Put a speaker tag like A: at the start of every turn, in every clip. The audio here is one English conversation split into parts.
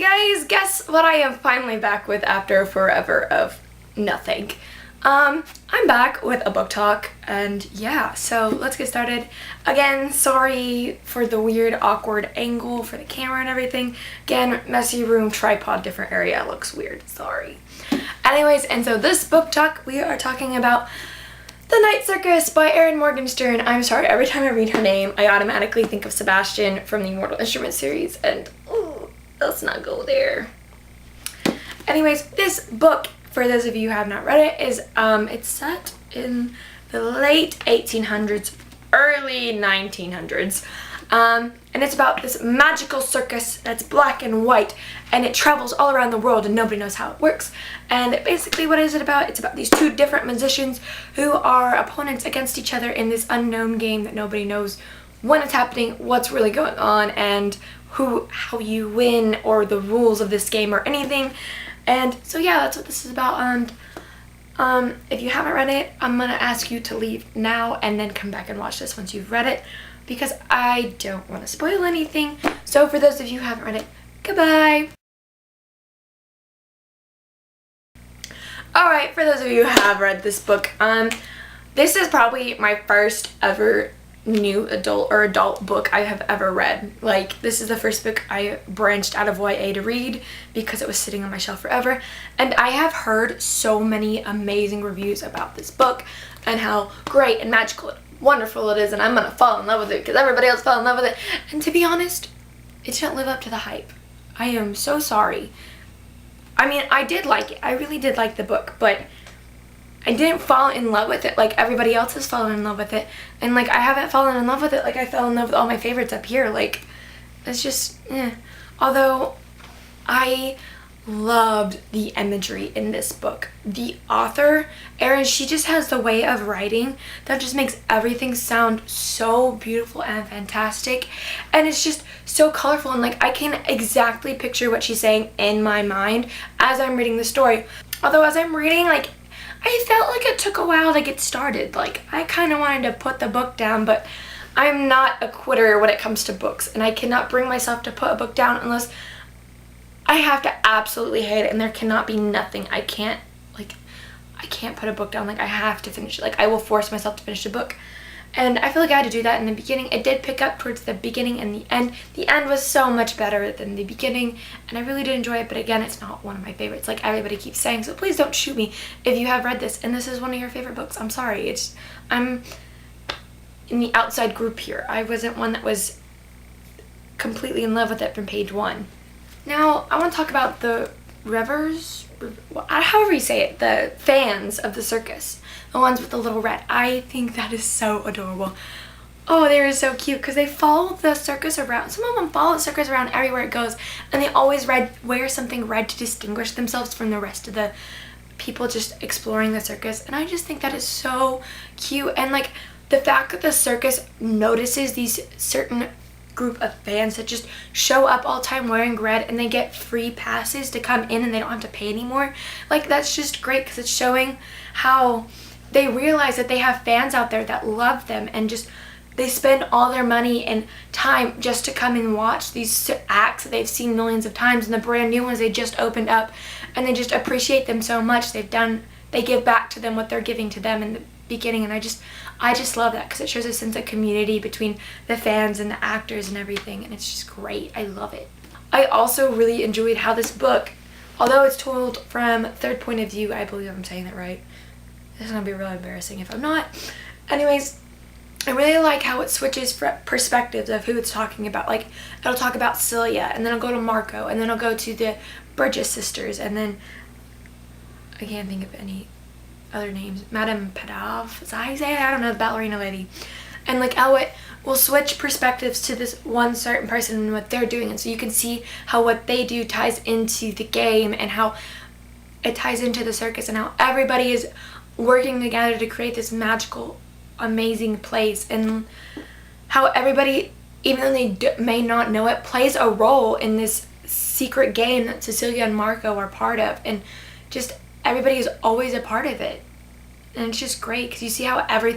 A: guys, guess what I am finally back with after forever of nothing. I'm back with a book talk, and yeah, so let's get started. Again, sorry for the weird awkward angle for the camera and everything. Again, messy room, tripod, different area, looks weird, sorry. Anyways, and so this book talk, we are talking about The Night Circus by Erin Morgenstern. I'm sorry, every time I read her name, I automatically think of Sebastian from the Mortal Instruments series, and ooh, let's not go there. Anyways, this book, for those of you who have not read it, is it's set in the late 1800s, early 1900s. And it's about this magical circus that's black and white, and it travels all around the world and nobody knows how it works. And basically what is it about? It's about these two different musicians who are opponents against each other in this unknown game that nobody knows when it's happening, what's really going on, and how you win, or the rules of this game, or anything. And so yeah, that's what this is about. And if you haven't read it, I'm gonna ask you to leave now and then come back and watch this once you've read it, because I don't want to spoil anything. So for those of you who haven't read it, goodbye. Alright, for those of you who have read this book, this is probably my first ever new adult book I have ever read. Like, this is the first book I branched out of YA to read because it was sitting on my shelf forever, and I have heard so many amazing reviews about this book and how great and magical and wonderful it is, and I'm gonna fall in love with it because everybody else fell in love with it. And to be honest, it didn't live up to the hype. I am so sorry. I mean, I did like it. I really did like the book, but I didn't fall in love with it like everybody else has fallen in love with it. And like, I haven't fallen in love with it like I fell in love with all my favorites up here. Like, it's just, Although I loved the imagery in this book. The author, Erin, she just has the way of writing that just makes everything sound so beautiful and fantastic. And it's just so colorful, and like, I can exactly picture what she's saying in my mind as I'm reading the story. Although as I'm reading, like, I felt like it took a while to get started. Like, I kind of wanted to put the book down, but I'm not a quitter when it comes to books, and I cannot bring myself to put a book down unless I have to absolutely hate it, and there cannot be nothing. I can't put a book down. Like, I have to finish it. Like, I will force myself to finish a book. And I feel like I had to do that in the beginning. It did pick up towards the beginning and the end. The end was so much better than the beginning, and I really did enjoy it, but again, it's not one of my favorites like everybody keeps saying, so please don't shoot me if you have read this and this is one of your favorite books. I'm sorry. I'm in the outside group here. I wasn't one that was completely in love with it from page one. Now, I want to talk about the however you say it, the fans of the circus, the ones with the little red. I think that is so adorable. Oh, they are so cute because they follow the circus around. Some of them follow the circus around everywhere it goes, and they always wear something red to distinguish themselves from the rest of the people just exploring the circus. And I just think that is so cute. And like, the fact that the circus notices these certain group of fans that just show up all the time wearing red, and they get free passes to come in and they don't have to pay anymore. Like, that's just great because it's showing how they realize that they have fans out there that love them, and just they spend all their money and time just to come and watch these acts that they've seen millions of times, and the brand new ones they just opened up, and they just appreciate them so much. They give back to them what they're giving to them in the beginning, and I just love that because it shows a sense of community between the fans and the actors and everything, and it's just great. I love it. I also really enjoyed how this book, although it's told from third point of view, I believe I'm saying that right. This is gonna be really embarrassing if I'm not. Anyways, I really like how it switches perspectives of who it's talking about. Like, it'll talk about Celia, and then it'll go to Marco, and then it'll go to the Burgess sisters, and then I can't think of any other names. Madame Padav, is that how you say it? I don't know, the ballerina lady. And like, how it will switch perspectives to this one certain person and what they're doing, and so you can see how what they do ties into the game, and how it ties into the circus, and how everybody is working together to create this magical, amazing place, and how everybody, even though they may not know it, plays a role in this secret game that Cecilia and Marco are part of, and just everybody is always a part of it. And it's just great because you see how every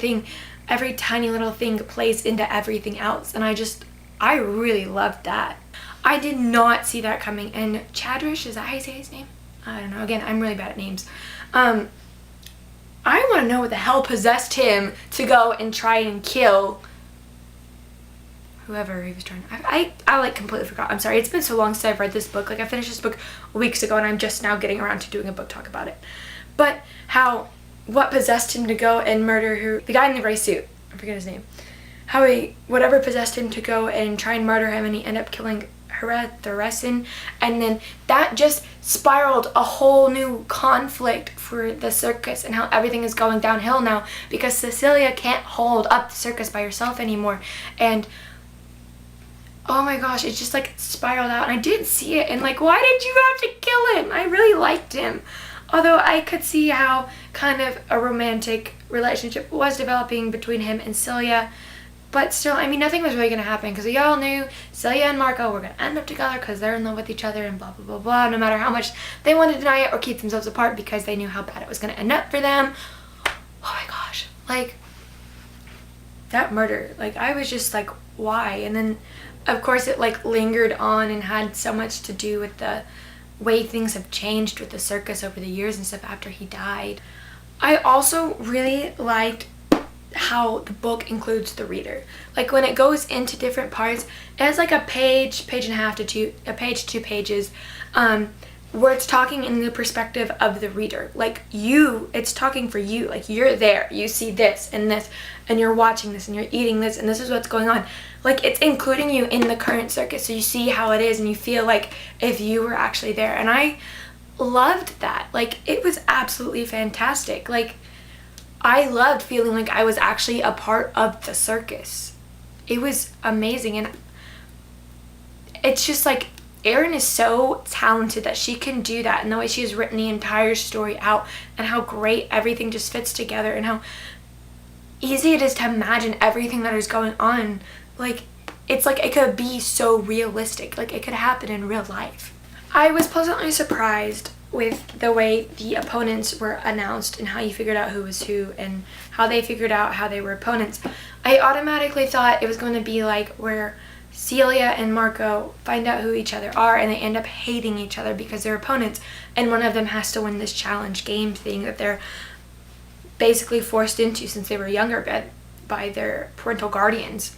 A: tiny little thing plays into everything else, and I really loved that. I did not see that coming. And Chadrish, is that how you say his name? I don't know. Again, I'm really bad at names. I want to know what the hell possessed him to go and try and kill whoever he was trying to... I like completely forgot. I'm sorry. It's been so long since I've read this book. Like, I finished this book weeks ago, and I'm just now getting around to doing a book talk about it. But what possessed him to go and murder the guy in the gray suit. I forget his name. Whatever possessed him to go and try and murder him, and he ended up killing Theresin, and then that just spiraled a whole new conflict for the circus, and how everything is going downhill now because Cecilia can't hold up the circus by herself anymore. And oh my gosh, it just like spiraled out, and I didn't see it, and like, why did you have to kill him? I really liked him, although I could see how kind of a romantic relationship was developing between him and Celia. But still, I mean, nothing was really going to happen because we all knew Celia and Marco were going to end up together because they're in love with each other and blah, blah, blah, blah, no matter how much they wanted to deny it or keep themselves apart because they knew how bad it was going to end up for them. Oh my gosh. Like, that murder, like, I was just like, why? And then, of course, it like lingered on and had so much to do with the way things have changed with the circus over the years and stuff after he died. I also really liked how the book includes the reader. Like, when it goes into different parts, it has like a page and a half to two pages, where it's talking in the perspective of the reader. Like, it's talking for you. Like, you're there, you see this, and you're watching this, and you're eating this, and this is what's going on. Like, it's including you in the current circus, so you see how it is, and you feel like if you were actually there. And I loved that. Like, it was absolutely fantastic. Like, I loved feeling like I was actually a part of the circus. It was amazing. And it's just like, Erin is so talented that she can do that, and the way she has written the entire story out, and how great everything just fits together, and how easy it is to imagine everything that is going on. Like, it's like it could be so realistic. Like, it could happen in real life. I was pleasantly surprised with the way the opponents were announced and how you figured out who was who and how they figured out how they were opponents. I automatically thought it was going to be like where Celia and Marco find out who each other are, and they end up hating each other because they're opponents, and one of them has to win this challenge game thing that they're basically forced into since they were younger by their parental guardians.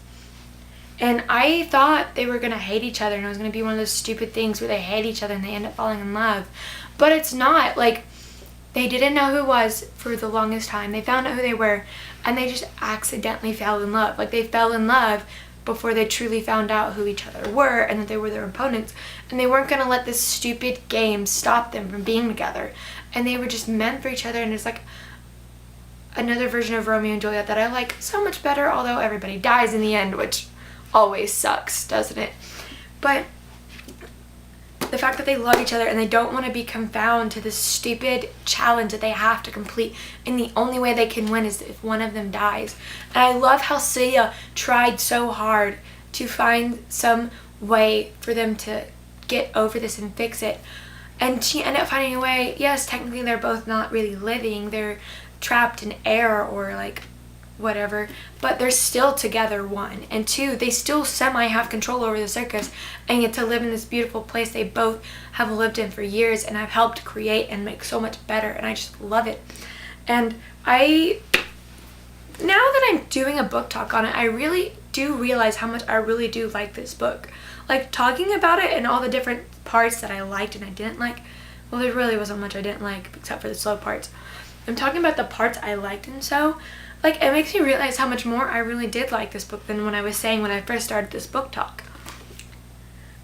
A: And I thought they were going to hate each other, and it was going to be one of those stupid things where they hate each other and they end up falling in love. But it's not. Like, they didn't know who was for the longest time. They found out who they were, and they just accidentally fell in love. Like, they fell in love before they truly found out who each other were and that they were their opponents. And they weren't going to let this stupid game stop them from being together. And they were just meant for each other, and it's like another version of Romeo and Juliet that I like so much better, although everybody dies in the end, which always sucks, doesn't it? But the fact that they love each other and they don't want to be confounded to this stupid challenge that they have to complete, and the only way they can win is if one of them dies. And I love how Celia tried so hard to find some way for them to get over this and fix it, and she ended up finding a way. Yes, technically they're both not really living, they're trapped in air or like whatever, but they're still together, one, and two, they still semi have control over the circus and get to live in this beautiful place they both have lived in for years and have helped create and make so much better, and I just love it. And now that I'm doing a book talk on it, I really do realize how much I really do like this book. Like, talking about it and all the different parts that I liked and I didn't like, well, there really wasn't much I didn't like except for the slow parts. I'm talking about the parts I liked, and so like, it makes me realize how much more I really did like this book than when I was saying when I first started this book talk.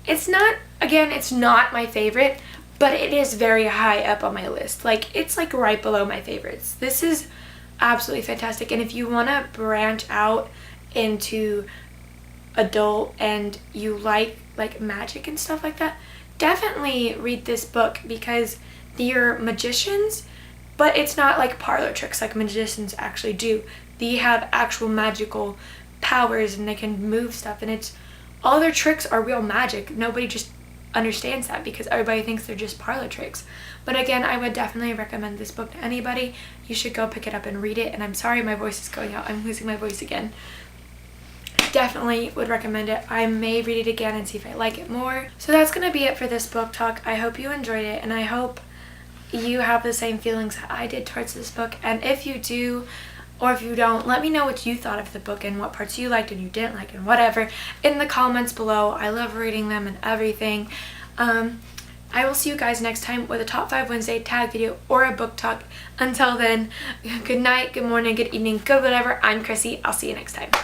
A: It's not my favorite, but it is very high up on my list. Like, it's like right below my favorites. This is absolutely fantastic, and if you want to branch out into adult and you like magic and stuff like that, definitely read this book, because they're magicians, but it's not like parlor tricks like magicians actually do. They have actual magical powers and they can move stuff, and it's all their tricks are real magic. Nobody just understands that because everybody thinks they're just parlor tricks. But again, I would definitely recommend this book to anybody. You should go pick it up and read it. And I'm sorry my voice is going out. I'm losing my voice again. definitely would recommend it. I may read it again and see if I like it more. So that's gonna be it for this book talk. I hope you enjoyed it, and I hope you have the same feelings that I did towards this book. And if you do, or if you don't, let me know what you thought of the book and what parts you liked and you didn't like and whatever in the comments below. I love reading them and everything. I will see you guys next time with a Top 5 Wednesday tag video or a book talk. Until then, good night, good morning, good evening, good whatever. I'm Chrissy. I'll see you next time.